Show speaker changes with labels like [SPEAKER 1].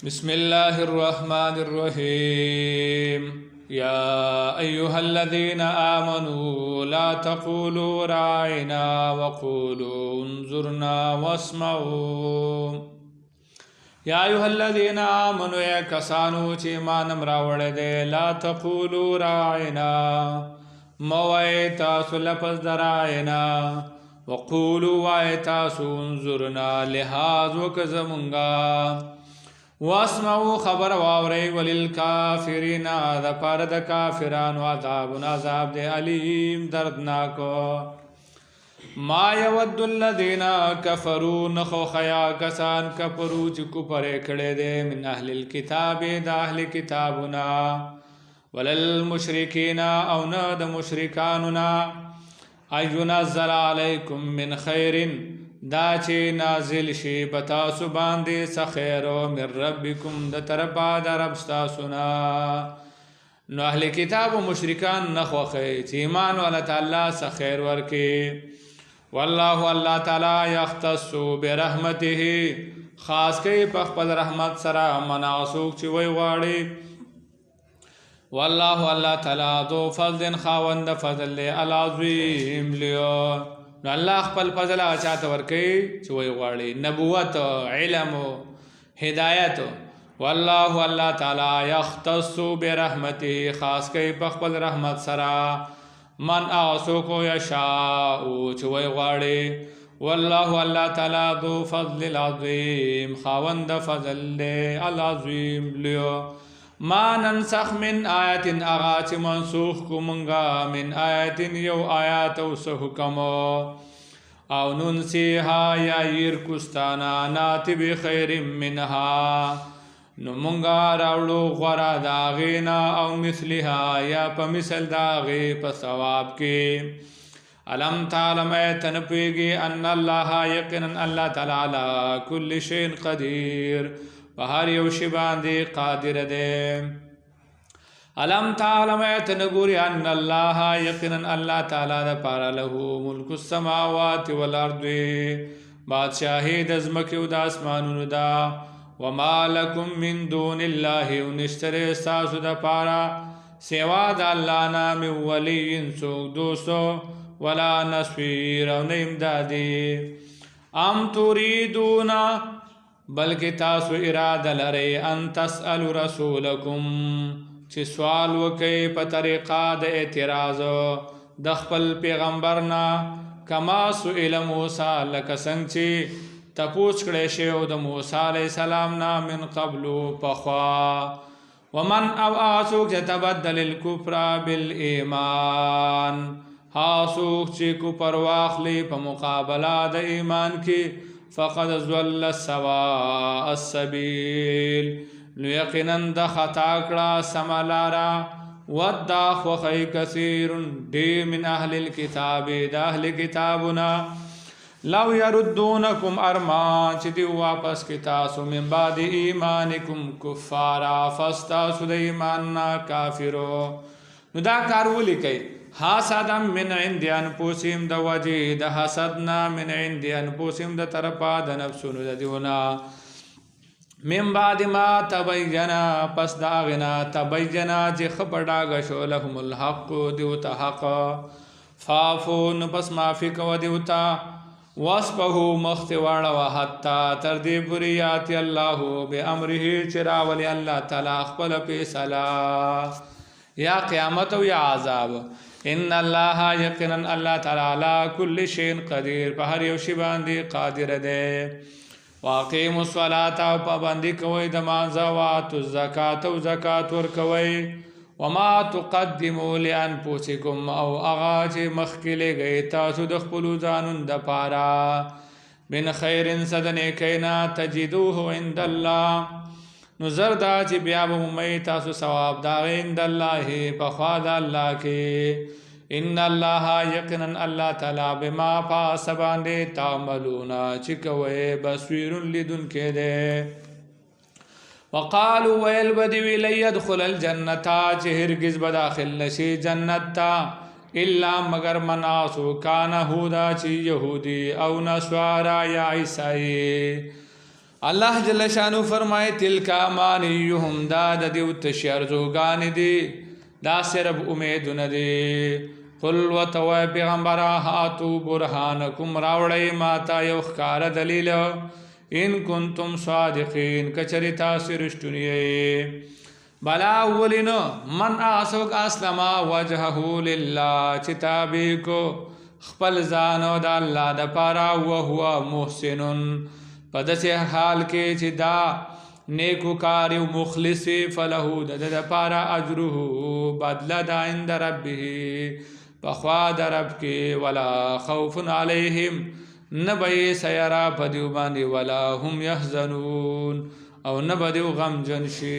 [SPEAKER 1] بسم الله الرحمن الرحيم يا أيها الذين آمنوا لا تقولوا راعنا وقولوا انظرنا واسمعوا يا أيها الذين آمنوا يا کسانو چې ایمان راوړی دی لا تقولوا راعنا موای تاسو لفظ راعنا وقولوا وای تاسو انظرنا لحاظ وکزمونگا واسمعوا خبر واوري وللكافرين ذا پار د کافرانو عذاب دے علیم دردناکو ما يود الذين كفروا نخو خیا کسان کفرو چې کفر کړي دي من اهل الكتاب د اهل کتابنا وللمشرکین او نه د مشرکاننا اينزل عليكم من خير دا چې نازل شي بتاسو باندې سخیرو من ربکم د طرفا د رب ستاسونا نو اهل کتاب و مشرکان نخوخی چې ایمان والا تعالی سخیر ورکی والله الله تعالی یختص برحمته خاص کوي په خپل رحمت سره مناسوک چې وی غواړي والله الله تعالی ذو فضل خاوند فضل العظیم لیو نو الله خپل فضل چاته ورکي چې وی غواړي نبوت علم هدایت والله الله تعالی یختص برحمته خاص کوي په خپل رحمت سره من اعصو کو یشاء چې وی غواړي والله الله تعالی ذو فضل العظیم خاوند فضل العظیم لیو ما ننسخ من آیت اغا چه منسوخ کو منگا من آیت یو آیات او سه حکمو او ننسیها یا ایر کستانا ناتی بخیر منها نو منگا راولو غورا داغینا او مثلها یا پا مثل داغی پا ثواب کی علم تعلم ایتن پیگی ان اللہ یقنن اللہ تعالی کل شین قدیر بہر یو شی باندې قادر دے علم تعلم ایتنگوری ان اللہ یقنا اللہ تعالی دا پارا له ملک السماوات والارض بادشاہی دزمکی دا اسمانون دا وما لکم من دون اللہ ونشتر استاسو دا پارا سوا دا اللہ نام ولی سوک دوستو ولا نصویر و امدادی ام تریدونا بلکہ تاسو ارادہ لرے ان تسألوا رسولکم چی سوال وکی پا طریقہ دا اعتراض د خپل پیغمبرنا کما سئل موسیٰ لکسنگ چی تپوچ کڑے شیو دا موسیٰ علیہ السلام نا من قبلو پخوا ومن او آسوک چی تبدل الکفر بالایمان آسوک چی کفر واخلی پا مقابلہ دا ایمان کی فقد ضل سواء السبیل نو یقینا د خطا کړه سملارا ودا خوخی کثیر دی من اهل الكتاب د اهل کتابنا لو يردونکم ارما چې دی واپس کی تاسو من بعد ایمانکم کفارا فاستاسو د ایمان نا کافرو نو دا کار ولیکي حسد من عند انفسهم د وجه د حسدنا من عند انفسهم د طرفا د نفسونو د دیونا من بعد ما تبینا پس داغنا تبینا چې خپډا غشو لهم الحق دیوتا حق فافون پس معافی کو دیوتا واسپهو مختواړه وحتا تر دې بریات الله به امره چراولی الله تعالی خپل فیصله یا قیامت او یا عذاب ان اللہ یقنا اللہ تعالی کل شین قدیر په هر یو شی باندې قادر دی واقیموا الصلاة او پابندی کوئ د مانځه واتو الزکات او زکات ورکوئ وما تقدموا لانفسکم او اغا چې مخکې لګئ تاسو د خپلو ځانونو دپاره من خیر صدنې کینا تجدوه عند الله نو زردا چې بیا به مومئ تاسو ثواب دا عند الله په خوا د الله کې ان الله یقینا الله تعالی بما پاس باندې تعملون چې کوئ بصیر لیدونکی دی وقالوا ویل بدوی لن يدخل الجنة چې هرگز به داخل نشي جنت ته الا مگر مناسو کان هودا چې یهودی او نصارا یا عیسائی الله جل شانو فرمائے تلک امانیهم دا د دیو تشی ارزوگان دی دا صرف امیدون دی قل و تو پیغمبر هاتو برهانکم راوڑی ماتا یو خکار دلیل ان کنتم صادقین کچری تاسی رشتونیے بلا اولین من آسوک اسلما وجهه للہ چتابی کو خپل زانو دا اللہ دا پارا وهو محسنن پدس حال کے چی دا نیکو کاری و مخلصی فلہو دا دا پارا اجرہو بدل دا عند ربی پخواد رب کے ولا خوف علیہم نبی سیرا پدیو باندی ولا هم یحزنون او نبدیو غم جنشی